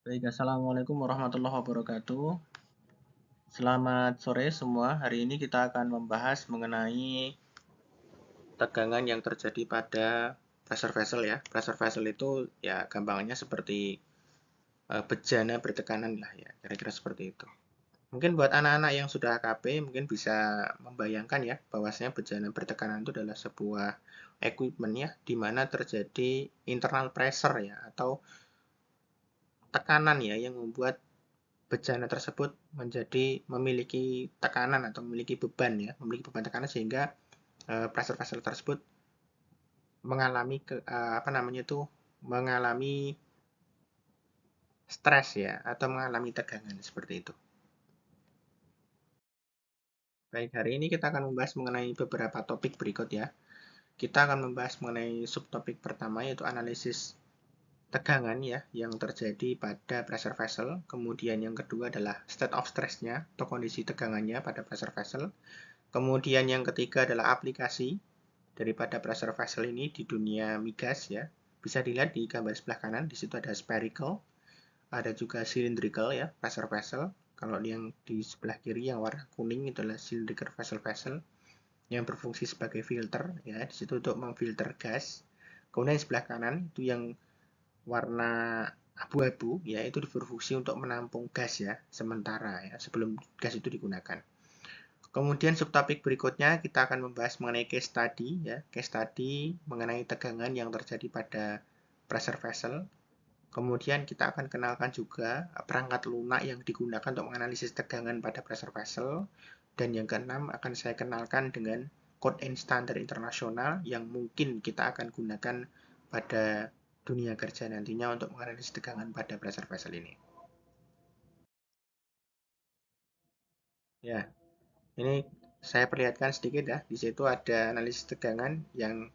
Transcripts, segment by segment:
Baik, Assalamualaikum warahmatullahi wabarakatuh. Selamat sore semua. Hari ini kita akan membahas mengenai tegangan yang terjadi pada pressure vessel ya. Pressure vessel itu ya gampangnya seperti bejana bertekanan lah ya, kira-kira seperti itu. Mungkin buat anak-anak yang sudah AKP mungkin bisa membayangkan ya bahwasanya bejana bertekanan itu adalah sebuah equipment ya di mana terjadi internal pressure ya atau tekanan ya yang membuat bejana tersebut menjadi memiliki tekanan atau memiliki beban ya, memiliki beban tekanan sehingga pressure vessel tersebut mengalami apa namanya itu mengalami stres ya atau mengalami tegangan seperti itu. Baik, hari ini kita akan membahas mengenai beberapa topik berikut ya. Kita akan membahas mengenai subtopik pertama yaitu analisis tegangan ya yang terjadi pada pressure vessel. Kemudian yang kedua adalah state of stress-nya atau kondisi tegangannya pada pressure vessel. Kemudian yang ketiga adalah aplikasi daripada pressure vessel ini di dunia migas ya. Bisa dilihat di gambar sebelah kanan, di situ ada spherical, ada juga cylindrical ya, pressure vessel. Kalau yang di sebelah kiri yang warna kuning itu adalah cylindrical vessel yang berfungsi sebagai filter ya, di situ untuk memfilter gas. Kemudian di sebelah kanan itu yang warna abu-abu ya, itu berfungsi untuk menampung gas ya sementara ya sebelum gas itu digunakan. Kemudian subtopik berikutnya kita akan membahas mengenai case study ya, case study mengenai tegangan yang terjadi pada pressure vessel. Kemudian kita akan kenalkan juga perangkat lunak yang digunakan untuk menganalisis tegangan pada pressure vessel. Dan yang keenam akan saya kenalkan dengan code and standard internasional yang mungkin kita akan gunakan pada dunia kerja nantinya untuk menganalisis tegangan pada pressure vessel ini. Ya, ini saya perlihatkan sedikit ya. Di situ ada analisis tegangan yang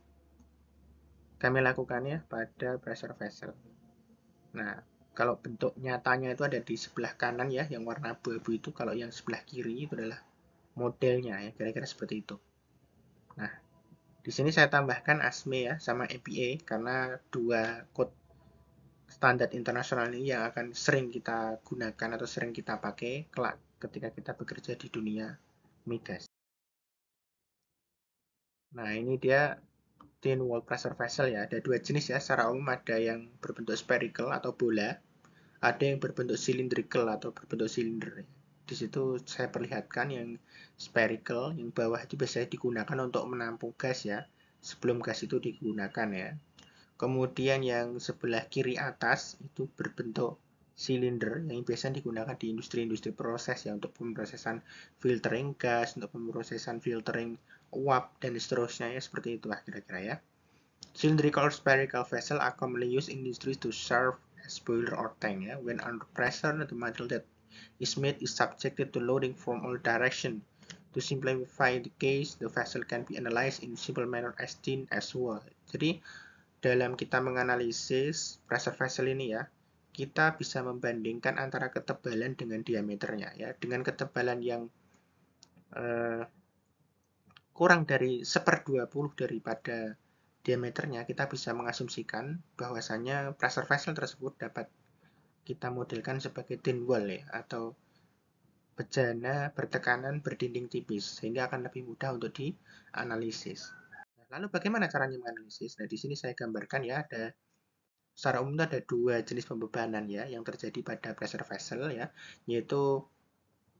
kami lakukannya pada pressure vessel. Nah, kalau bentuk nyatanya itu ada di sebelah kanan ya, yang warna abu-abu itu. Kalau yang sebelah kiri itu adalah modelnya ya, kira-kira seperti itu. Nah, di sini saya tambahkan ASME ya, sama EPA, karena dua code standar internasional ini yang akan sering kita gunakan atau sering kita pakai kelak ketika kita bekerja di dunia migas. Nah, ini dia thin wall pressure vessel ya. Ada dua jenis ya, secara umum ada yang berbentuk spherical atau bola, ada yang berbentuk cylindrical atau berbentuk silinder. Di situ saya perlihatkan yang spherical, yang bawah itu biasanya digunakan untuk menampung gas ya, sebelum gas itu digunakan ya. Kemudian yang sebelah kiri atas itu berbentuk silinder yang biasanya digunakan di industri-industri proses ya untuk pemrosesan filtering gas, untuk pemrosesan filtering uap dan seterusnya ya, seperti itulah kira-kira ya. Cylindrical or spherical vessel are commonly used in industries to serve as boiler or tank. Yeah? When under pressure, the material that is made is subjected to loading from all directions. To simplify the case, the vessel can be analyzed in simple manner as thin as well. Jadi dalam kita menganalisis pressure vessel ini ya, kita bisa membandingkan antara ketebalan dengan diameternya ya. Dengan ketebalan yang eh, kurang dari 1/20 daripada diameternya, kita bisa mengasumsikan bahwasannya pressure vessel tersebut dapat kita modelkan sebagai thin wall ya, atau bejana bertekanan berdinding tipis, sehingga akan lebih mudah untuk dianalisis. Nah, lalu bagaimana caranya menganalisis? Nah, di sini saya gambarkan ya, ada secara umum ada dua jenis pembebanan ya yang terjadi pada pressure vessel ya, yaitu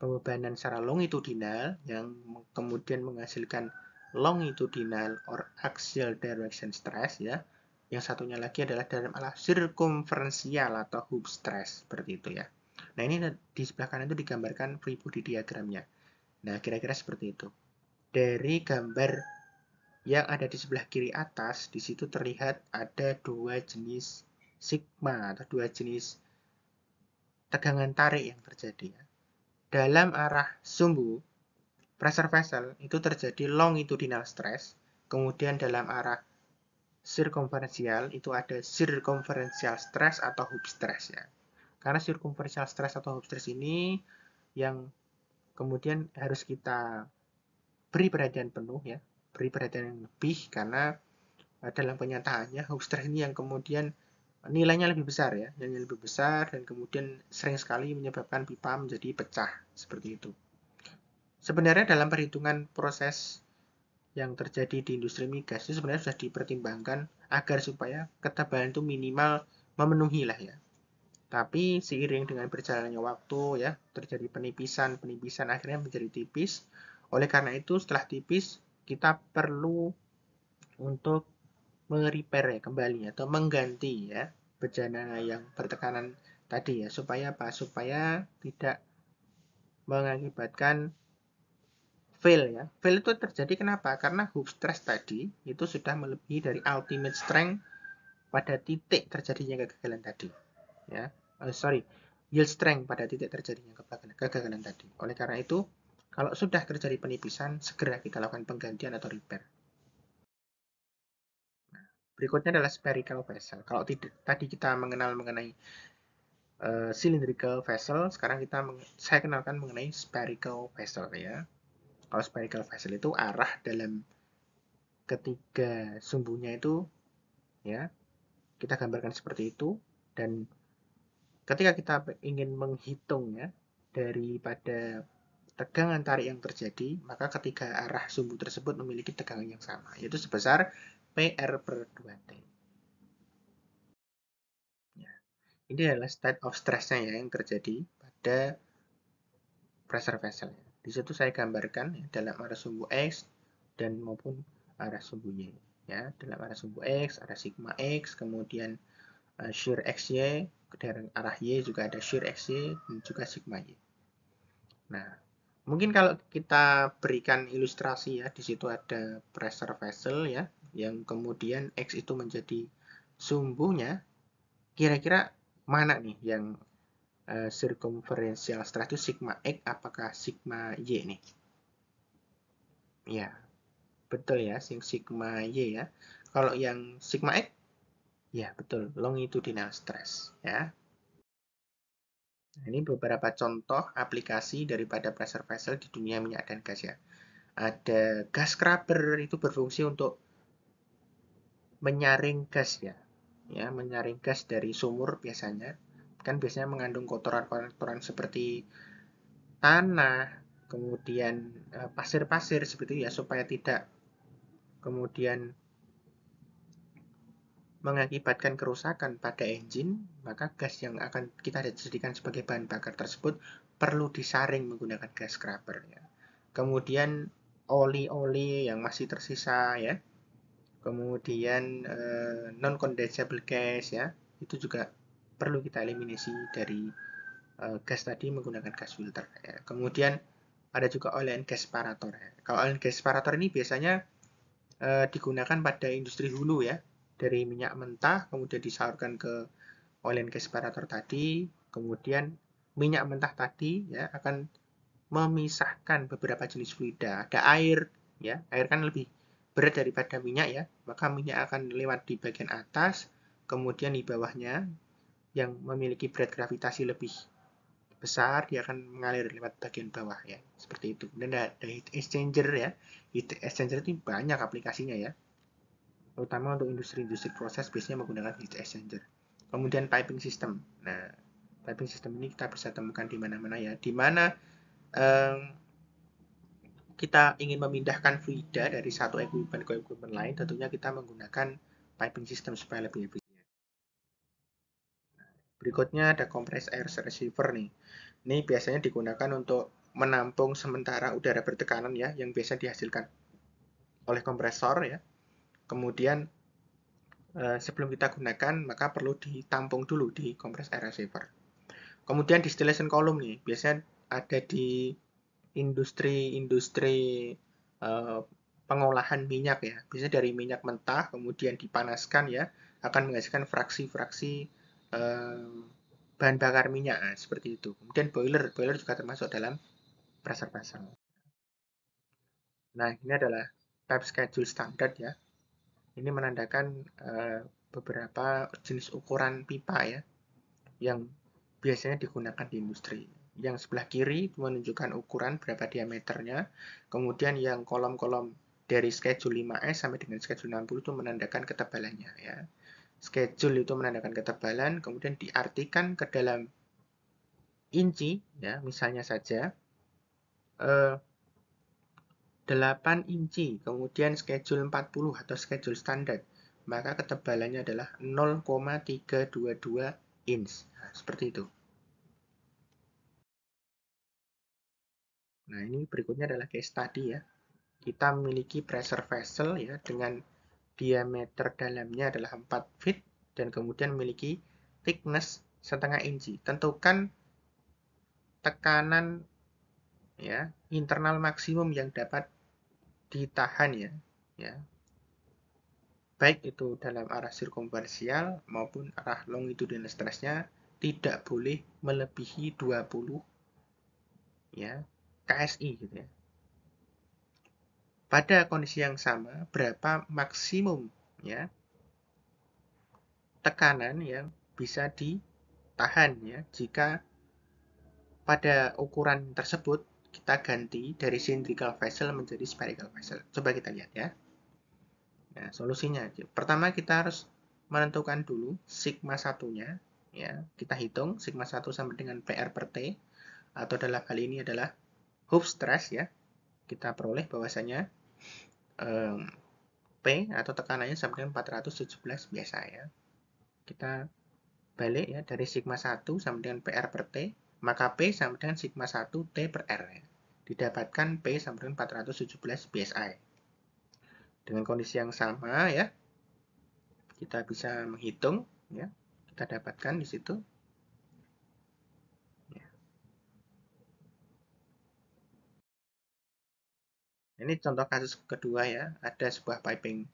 pembebanan secara longitudinal yang kemudian menghasilkan longitudinal or axial direction stress ya. Yang satunya lagi adalah dalam arah sirkumferensial atau hub stress seperti itu ya. Nah, ini di sebelah kanan itu digambarkan free body diagramnya. Nah, kira-kira seperti itu. Dari gambar yang ada di sebelah kiri atas, di situ terlihat ada dua jenis sigma atau dua jenis tegangan tarik yang terjadi ya. Dalam arah sumbu pressure vessel itu terjadi longitudinal stress, kemudian dalam arah sirkumferensial itu ada sirkumferensial stress atau hub stress ya. Karena sirkumferensial stress atau hub stress ini yang kemudian harus kita beri perhatian penuh ya, beri perhatian yang lebih karena dalam kenyataannya hub stress ini yang kemudian nilainya lebih besar ya, nilainya lebih besar dan kemudian sering sekali menyebabkan pipa menjadi pecah seperti itu. Sebenarnya dalam perhitungan proses yang terjadi di industri migas itu sebenarnya sudah dipertimbangkan agar supaya ketebalan itu minimal memenuhi lah ya. Tapi seiring dengan berjalannya waktu ya, terjadi penipisan akhirnya menjadi tipis. Oleh karena itu setelah tipis kita perlu untuk merepair ya kembali atau mengganti ya bejana yang bertekanan tadi ya supaya apa? Supaya tidak mengakibatkan fail ya. Fail itu terjadi kenapa? Karena hook stress tadi itu sudah melebihi dari ultimate strength pada titik terjadinya kegagalan tadi ya. Sorry, yield strength pada titik terjadinya kegagalan tadi. Oleh karena itu, kalau sudah terjadi penipisan, segera kita lakukan penggantian atau repair. Berikutnya adalah spherical vessel. Kalau tadi kita mengenal mengenai cylindrical vessel, sekarang saya kenalkan mengenai spherical vessel ya. Kalau spherical vessel itu arah dalam ketiga sumbunya itu ya kita gambarkan seperti itu, dan ketika kita ingin menghitung ya daripada tegangan tarik yang terjadi, maka ketiga arah sumbu tersebut memiliki tegangan yang sama, yaitu sebesar PR per 2T. Ya. Ini adalah state of stress-nya ya, yang terjadi pada pressure vessel. Di situ saya gambarkan ya, dalam arah sumbu X dan maupun arah sumbu Y. Ya, dalam arah sumbu X ada sigma X, kemudian shear XY, dari arah Y juga ada shear XY dan juga sigma Y. Nah, mungkin kalau kita berikan ilustrasi ya, di situ ada pressure vessel ya, yang kemudian X itu menjadi sumbunya, kira-kira mana nih yang circumferential stress itu sigma X apakah sigma Y nih? Ya, betul ya, sigma Y ya. Kalau yang sigma X, ya betul, longitudinal stress ya. Nah, ini beberapa contoh aplikasi daripada pressure vessel di dunia minyak dan gas ya. Ada gas scrubber, itu berfungsi untuk menyaring gas ya. Ya, menyaring gas dari sumur biasanya. Kan biasanya mengandung kotoran-kotoran seperti tanah, kemudian pasir-pasir seperti itu ya supaya tidak kemudian mengakibatkan kerusakan pada engine, maka gas yang akan kita jadikan sebagai bahan bakar tersebut perlu disaring menggunakan gas scrubber ya. Kemudian oli-oli yang masih tersisa ya, kemudian non condensable gas ya, itu juga perlu kita eliminasi dari gas tadi menggunakan gas filter ya. Kemudian ada juga oil and gas separator ya. Kalau oil and gas separator ini biasanya digunakan pada industri hulu ya, dari minyak mentah kemudian disalurkan ke oil and gas separator tadi, kemudian minyak mentah tadi ya akan memisahkan beberapa jenis fluida. Ada air ya, air kan lebih berat daripada minyak ya, maka minyak akan lewat di bagian atas, kemudian di bawahnya yang memiliki berat gravitasi lebih besar dia akan mengalir lewat bagian bawah ya, seperti itu. Dan ada heat exchanger ya, heat exchanger itu banyak aplikasinya ya, terutama untuk industri-industri proses biasanya menggunakan heat exchanger. Kemudian piping system. Nah, piping system ini kita bisa temukan di mana-mana ya, di mana eh, kita ingin memindahkan fluida dari satu equipment ke equipment lain, tentunya kita menggunakan piping system supaya lebih efisien. Berikutnya ada compressed air receiver nih. Ini biasanya digunakan untuk menampung sementara udara bertekanan ya, yang biasa dihasilkan oleh kompresor ya. Kemudian sebelum kita gunakan, maka perlu ditampung dulu di compressed air receiver. Kemudian distillation column nih, biasanya ada di industri-industri uh, pengolahan minyak ya. Biasanya dari minyak mentah kemudian dipanaskan ya, akan menghasilkan fraksi-fraksi uh, bahan bakar minyak nah, seperti itu. Kemudian boiler juga termasuk dalam pressure vessel. Nah, ini adalah type schedule standar ya. Ini menandakan beberapa jenis ukuran pipa ya yang biasanya digunakan di industri. Yang sebelah kiri menunjukkan ukuran berapa diameternya, kemudian yang kolom-kolom dari schedule 5S sampai dengan schedule 60 itu menandakan ketebalannya ya. Schedule itu menandakan ketebalan, kemudian diartikan ke dalam inci, ya, misalnya saja 8 inci, kemudian schedule 40 atau schedule standar, maka ketebalannya adalah 0,322 inch. Nah, seperti itu. Nah, ini berikutnya adalah case study ya. Kita memiliki pressure vessel ya dengan diameter dalamnya adalah 4 feet dan kemudian memiliki thickness setengah inci. Tentukan tekanan ya internal maksimum yang dapat ditahan ya baik itu dalam arah sirkumferensial maupun arah longitudinal stressnya tidak boleh melebihi 20 ya KSI gitu ya. Pada kondisi yang sama, berapa maksimum ya tekanan yang bisa ditahan ya jika pada ukuran tersebut kita ganti dari cylindrical vessel menjadi spherical vessel. Coba kita lihat ya. Nah, solusinya. Pertama kita harus menentukan dulu sigma satunya. Ya, kita hitung sigma 1 sama dengan PR per T. Atau dalam hal ini adalah hoof stress ya. Kita peroleh bahwasanya P atau tekanannya sama dengan 417 biasa ya. Kita balik ya dari sigma 1 sama dengan PR per T. Maka P sama dengan sigma 1 T per R ya. Didapatkan P sama dengan 417 PSI. Dengan kondisi yang sama ya, kita bisa menghitung ya, kita dapatkan di situ ya. Ini contoh kasus kedua ya, ada sebuah piping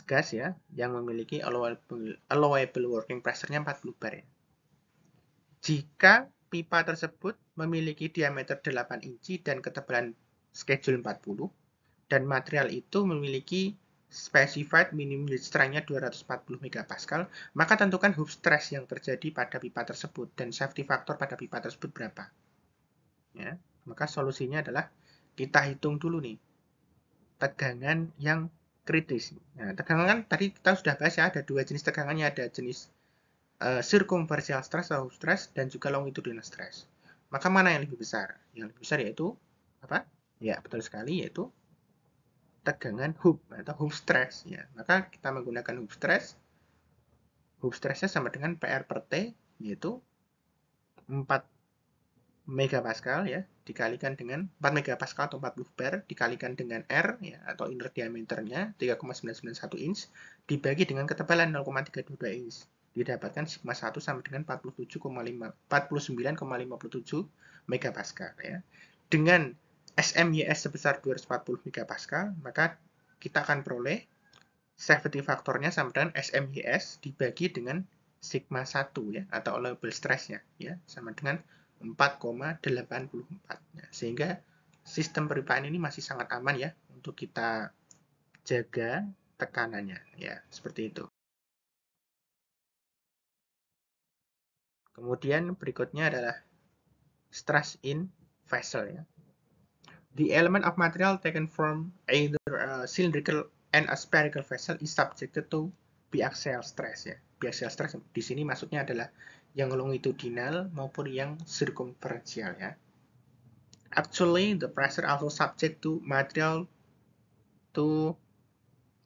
gas ya yang memiliki allowable working pressure-nya 40 bar ya. Jika pipa tersebut memiliki diameter 8 inci dan ketebalan schedule 40 dan material itu memiliki specified minimum yield strength-nya 240 MPa, maka tentukan hoof stress yang terjadi pada pipa tersebut dan safety factor pada pipa tersebut berapa. Ya, maka solusinya adalah kita hitung dulu nih tegangan yang kritis. Nah, tegangan kan tadi kita sudah bahas ya, ada dua jenis tegangannya, ada jenis circumferential stress atau stress dan juga longitudinal stress. Maka mana yang lebih besar? Yang lebih besar yaitu apa? Ya, betul sekali yaitu tegangan hoof atau hoof stress ya. Maka kita menggunakan hoof stress. Hoof stressnya sama dengan PR per T yaitu 4 megapascal ya dikalikan dengan 4 megapascal atau 40 bar dikalikan dengan R ya atau inner diameternya 3,991 inch dibagi dengan ketebalan 0,322 inch didapatkan sigma 1 sama dengan 49,57 megapascal ya. Dengan SMYS sebesar 240 megapascal maka kita akan peroleh safety faktornya sama dengan SMYS dibagi dengan sigma 1 ya atau allowable stress-nya ya sama dengan 4,84. Sehingga sistem perpipaan ini masih sangat aman ya untuk kita jaga tekanannya ya, seperti itu. Kemudian berikutnya adalah stress in vessel ya. The element of material taken from either a cylindrical and a spherical vessel is subjected to biaxial stress ya. Biaxial stress di sini maksudnya adalah yang longitudinal maupun yang circumferential ya. Actually, the pressure also subject to material to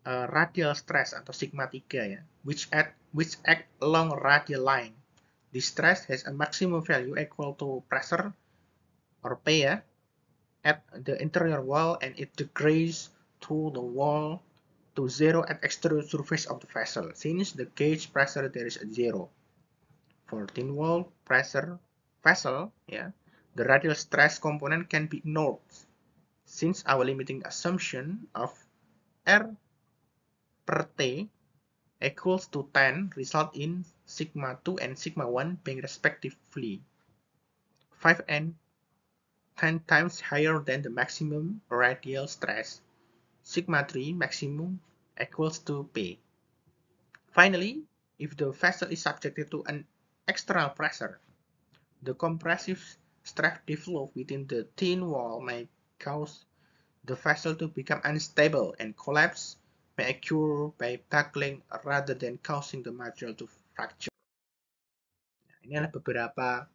radial stress atau sigma 3 ya, which act along radial line. The stress has a maximum value equal to pressure or P ya, at the interior wall and it degrades to the wall to zero at exterior surface of the vessel. Since the gauge pressure there is a zero. For thin wall pressure vessel, yeah, the radial stress component can be ignored since our limiting assumption of R per T equals to 10 result in sigma 2 and sigma 1 being respectively 5 and 10 times higher than the maximum radial stress. Sigma 3 maximum equals to P. Finally, if the vessel is subjected to an external pressure, the compressive stress developed within the thin wall may cause the vessel to become unstable and collapse may occur by buckling rather than causing the material to fracture. Nah, ini adalah beberapa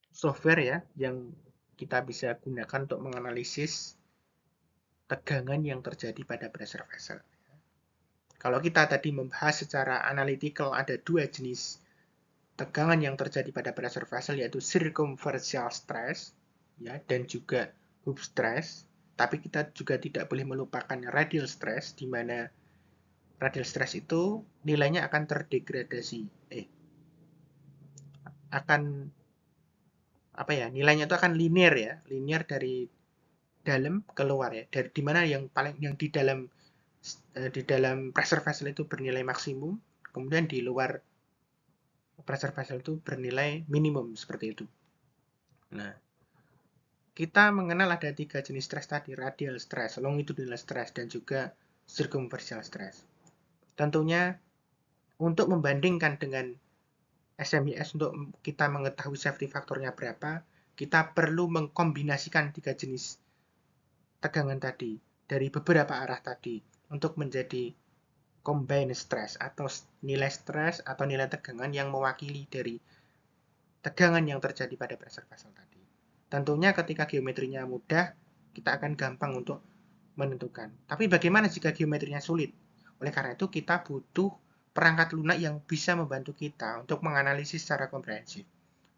software ya yang kita bisa gunakan untuk menganalisis tegangan yang terjadi pada pressure vessel. Kalau kita tadi membahas secara analytical ada dua jenis tegangan yang terjadi pada pressure vessel, yaitu circumferential stress ya, dan juga hoop stress. Tapi kita juga tidak boleh melupakan radial stress, di mana radial stress itu nilainya akan terdegradasi. Nilainya itu akan linear ya, linear dari dalam keluar ya, dari dimana yang di dalam pressure vessel itu bernilai maksimum, kemudian di luar pressure vessel itu bernilai minimum seperti itu. Nah, kita mengenal ada 3 jenis stress tadi, radial stress, longitudinal stress, dan juga circumferential stress. Tentunya untuk membandingkan dengan SMIS, untuk kita mengetahui safety faktornya berapa, kita perlu mengkombinasikan 3 jenis tegangan tadi dari beberapa arah tadi untuk menjadi combined stress atau nilai stres atau nilai tegangan yang mewakili dari tegangan yang terjadi pada pressure vessel tadi. Tentunya ketika geometrinya mudah, kita akan gampang untuk menentukan. Tapi bagaimana jika geometrinya sulit? Oleh karena itu kita butuh perangkat lunak yang bisa membantu kita untuk menganalisis secara komprehensif.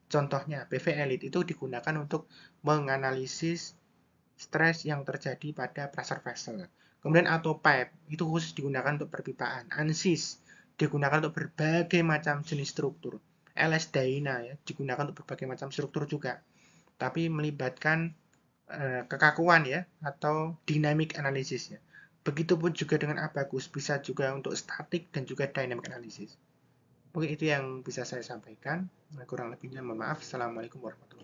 Contohnya, PV Elite itu digunakan untuk menganalisis stres yang terjadi pada pressure vessel. Kemudian AutoPipe itu khusus digunakan untuk perpipaan. ANSYS digunakan untuk berbagai macam jenis struktur. LS Dyna ya, digunakan untuk berbagai macam struktur juga. Tapi melibatkan kekakuan ya, atau dynamic analysis ya. Begitupun juga dengan Abaqus, bisa juga untuk static dan juga dynamic analysis. Mungkin itu yang bisa saya sampaikan. Kurang lebihnya mohon maaf. Assalamualaikum warahmatullahi wabarakatuh.